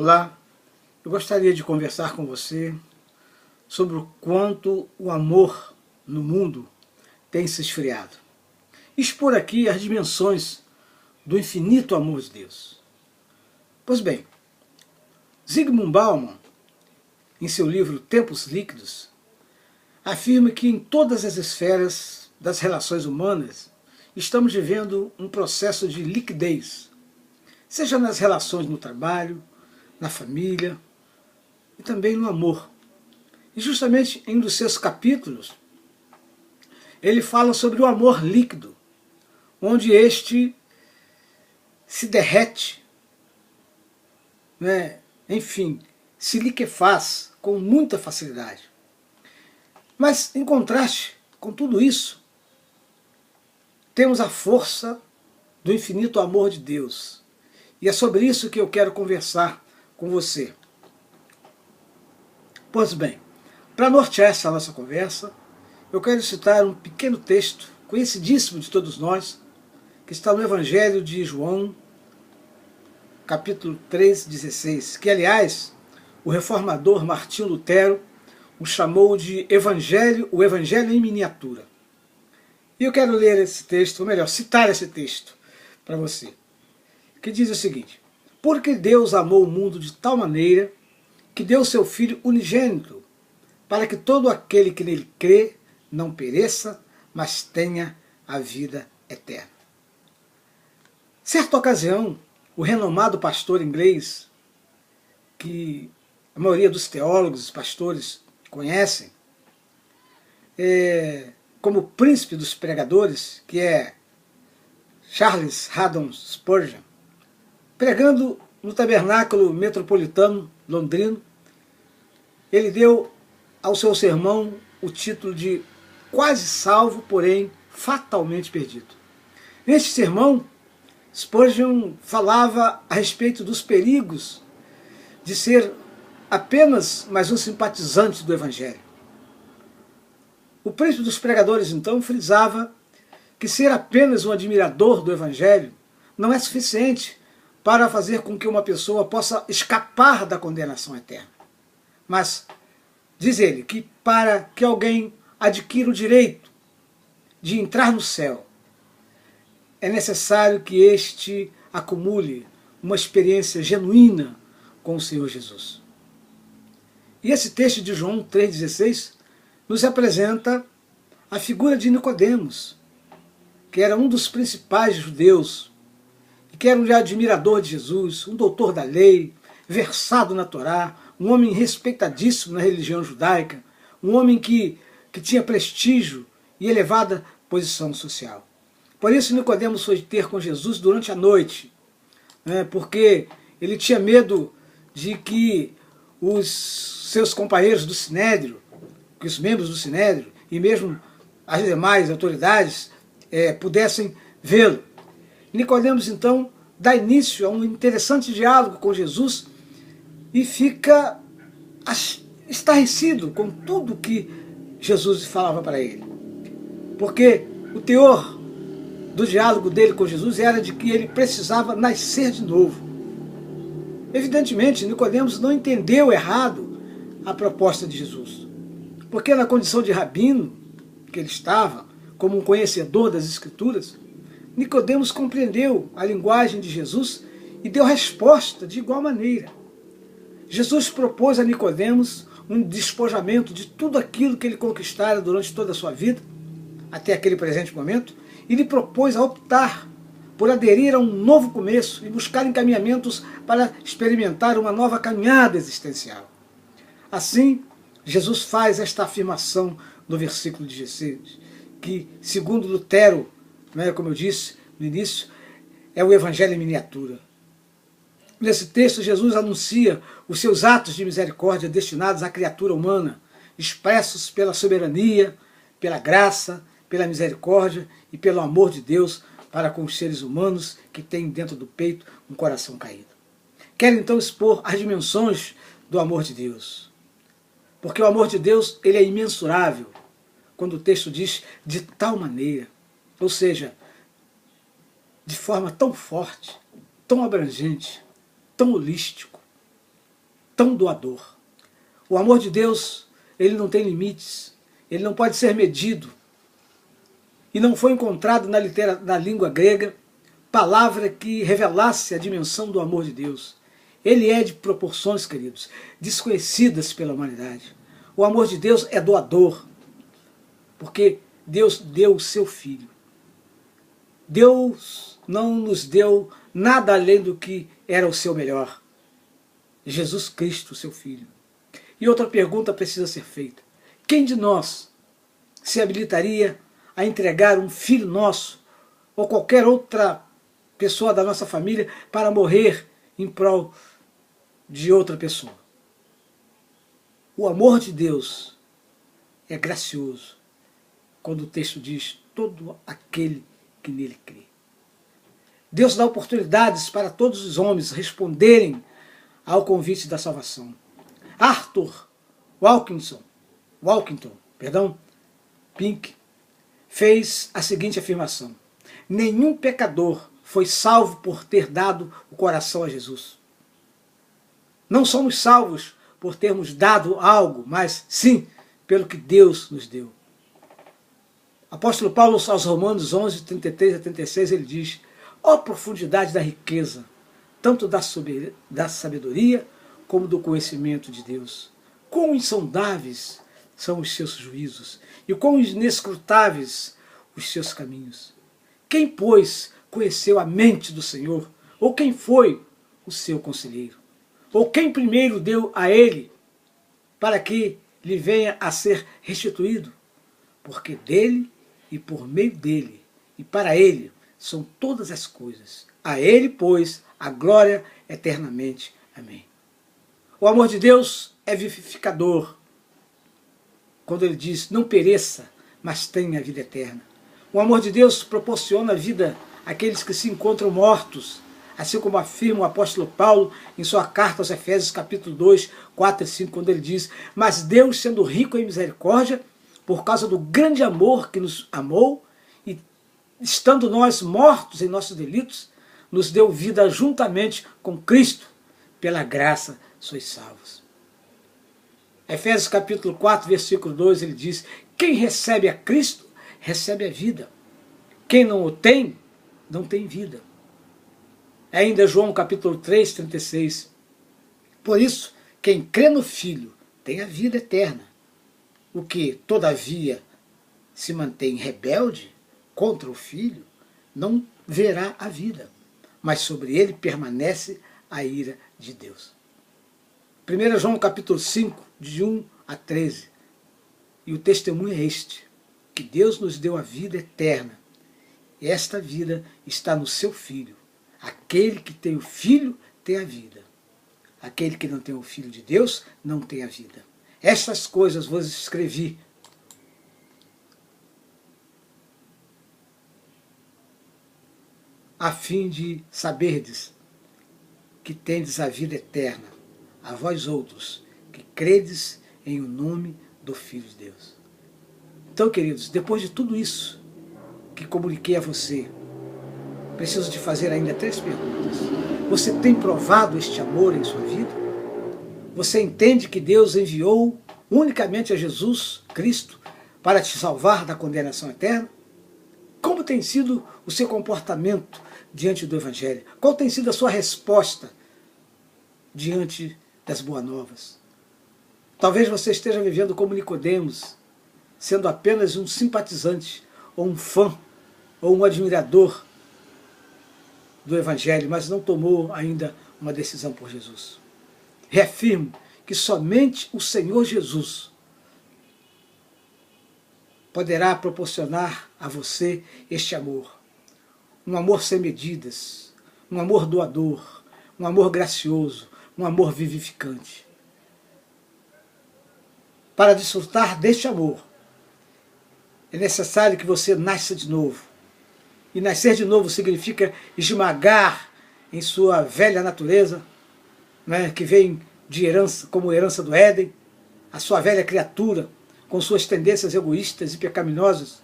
Olá, eu gostaria de conversar com você sobre o quanto o amor no mundo tem se esfriado. Expor aqui as dimensões do infinito amor de Deus. Pois bem, Zygmunt Bauman, em seu livro Tempos Líquidos, afirma que em todas as esferas das relações humanas estamos vivendo um processo de liquidez, seja nas relações no trabalho, na família e também no amor. E justamente em um dos seus capítulos, ele fala sobre o amor líquido, onde este se derrete, enfim, se liquefaz com muita facilidade. Mas, em contraste com tudo isso, temos a força do infinito amor de Deus. E é sobre isso que eu quero conversar com você. Pois bem, para nortear essa nossa conversa, eu quero citar um pequeno texto, conhecidíssimo de todos nós, que está no Evangelho de João, capítulo 3,16, que, aliás, o reformador Martinho Lutero o chamou de o Evangelho em miniatura. E eu quero ler esse texto, ou melhor, citar esse texto para você, que diz o seguinte: porque Deus amou o mundo de tal maneira que deu seu Filho unigênito, para que todo aquele que nele crê não pereça, mas tenha a vida eterna. Certa ocasião, o renomado pastor inglês, que a maioria dos teólogos e pastores conhecem, como príncipe dos pregadores, que é Charles Haddon Spurgeon, pregando no tabernáculo metropolitano londrino, ele deu ao seu sermão o título de Quase Salvo, porém fatalmente perdido. Neste sermão, Spurgeon falava a respeito dos perigos de ser apenas mais um simpatizante do Evangelho. O príncipe dos pregadores, então, frisava que ser apenas um admirador do Evangelho não é suficiente para fazer com que uma pessoa possa escapar da condenação eterna. Mas, diz ele, que para que alguém adquira o direito de entrar no céu, é necessário que este acumule uma experiência genuína com o Senhor Jesus. E esse texto de João 3,16 nos apresenta a figura de Nicodemos, que era um dos principais judeus, que era um admirador de Jesus, um doutor da lei, versado na Torá, um homem respeitadíssimo na religião judaica, um homem que tinha prestígio e elevada posição social. Por isso Nicodemos foi ter com Jesus durante a noite, porque ele tinha medo de que os seus companheiros do Sinédrio, que os membros do Sinédrio e mesmo as demais autoridades pudessem vê-lo. Nicodemos, então, dá início a um interessante diálogo com Jesus e fica estarrecido com tudo que Jesus falava para ele. Porque o teor do diálogo dele com Jesus era de que ele precisava nascer de novo. Evidentemente, Nicodemos não entendeu errado a proposta de Jesus, porque na condição de rabino que ele estava, como um conhecedor das Escrituras, Nicodemos compreendeu a linguagem de Jesus e deu resposta de igual maneira. Jesus propôs a Nicodemos um despojamento de tudo aquilo que ele conquistara durante toda a sua vida, até aquele presente momento, e lhe propôs a optar por aderir a um novo começo e buscar encaminhamentos para experimentar uma nova caminhada existencial. Assim, Jesus faz esta afirmação no versículo 16, que, segundo Lutero, como eu disse no início, é o Evangelho em miniatura. Nesse texto, Jesus anuncia os seus atos de misericórdia destinados à criatura humana, expressos pela soberania, pela graça, pela misericórdia e pelo amor de Deus para com os seres humanos que têm dentro do peito um coração caído. Quero então expor as dimensões do amor de Deus. Porque o amor de Deus, ele é imensurável, quando o texto diz de tal maneira, ou seja, de forma tão forte, tão abrangente, tão holístico, tão doador. O amor de Deus, ele não tem limites, ele não pode ser medido. E não foi encontrado na língua grega palavra que revelasse a dimensão do amor de Deus. Ele é de proporções, queridos, desconhecidas pela humanidade. O amor de Deus é doador, porque Deus deu o seu Filho. Deus não nos deu nada além do que era o seu melhor. Jesus Cristo, seu Filho. E outra pergunta precisa ser feita. Quem de nós se habilitaria a entregar um filho nosso ou qualquer outra pessoa da nossa família para morrer em prol de outra pessoa? O amor de Deus é gracioso quando o texto diz todo aquele que nele crê. Deus dá oportunidades para todos os homens responderem ao convite da salvação. Arthur Walkington, Pink, fez a seguinte afirmação: nenhum pecador foi salvo por ter dado o coração a Jesus. Não somos salvos por termos dado algo, mas sim pelo que Deus nos deu. Apóstolo Paulo aos Romanos 11, 33 a 36, ele diz: ó profundidade da riqueza, tanto da sabedoria como do conhecimento de Deus. Quão insondáveis são os seus juízos e quão inescrutáveis os seus caminhos. Quem, pois, conheceu a mente do Senhor? Ou quem foi o seu conselheiro? Ou quem primeiro deu a ele para que lhe venha a ser restituído? Porque dele e por meio dele e para ele são todas as coisas. A ele, pois, a glória eternamente. Amém. O amor de Deus é vivificador. Quando ele diz, não pereça, mas tenha a vida eterna. O amor de Deus proporciona vida àqueles que se encontram mortos, assim como afirma o apóstolo Paulo em sua carta aos Efésios, capítulo 2, 4 e 5, quando ele diz: mas Deus, sendo rico em misericórdia, por causa do grande amor que nos amou, e estando nós mortos em nossos delitos, nos deu vida juntamente com Cristo. Pela graça sois salvos. Efésios capítulo 4, versículo 2, ele diz: quem recebe a Cristo, recebe a vida. Quem não o tem, não tem vida. Ainda João capítulo 3, 36. Por isso, quem crê no Filho tem a vida eterna. O que, todavia, se mantém rebelde contra o Filho, não verá a vida, mas sobre ele permanece a ira de Deus. 1 João capítulo 5, de 1 a 13. E o testemunho é este: que Deus nos deu a vida eterna. E esta vida está no seu Filho. Aquele que tem o Filho tem a vida. Aquele que não tem o Filho de Deus não tem a vida. Estas coisas vos escrevi a fim de saberdes que tendes a vida eterna, a vós outros, que credes em o nome do Filho de Deus. Então, queridos, depois de tudo isso que comuniquei a você, preciso de fazer ainda 3 perguntas. Você tem provado este amor em sua vida? Você entende que Deus enviou unicamente a Jesus Cristo para te salvar da condenação eterna? Como tem sido o seu comportamento diante do Evangelho? Qual tem sido a sua resposta diante das boas novas? Talvez você esteja vivendo como Nicodemos, sendo apenas um simpatizante, ou um fã, ou um admirador do Evangelho, mas não tomou ainda uma decisão por Jesus. Reafirmo que somente o Senhor Jesus poderá proporcionar a você este amor. Um amor sem medidas, um amor doador, um amor gracioso, um amor vivificante. Para desfrutar deste amor, é necessário que você nasça de novo. E nascer de novo significa esmagar em sua velha natureza, né, que vem de herança, como herança do Éden, a sua velha criatura, com suas tendências egoístas e pecaminosas,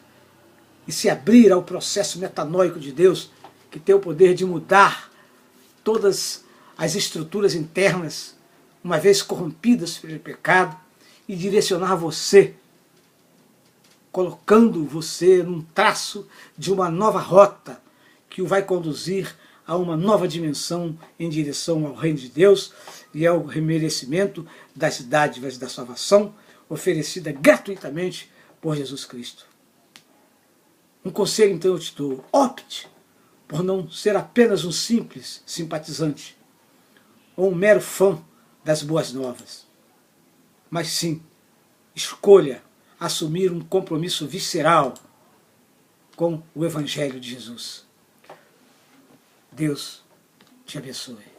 e se abrir ao processo metanóico de Deus, que tem o poder de mudar todas as estruturas internas uma vez corrompidas pelo pecado, e direcionar você, colocando você num traço de uma nova rota que o vai conduzir a uma nova dimensão em direção ao reino de Deus e ao remerecimento das dádivas da salvação oferecida gratuitamente por Jesus Cristo. Um conselho então eu te dou: opte por não ser apenas um simples simpatizante ou um mero fã das boas novas, mas sim, escolha assumir um compromisso visceral com o Evangelho de Jesus. Deus te abençoe.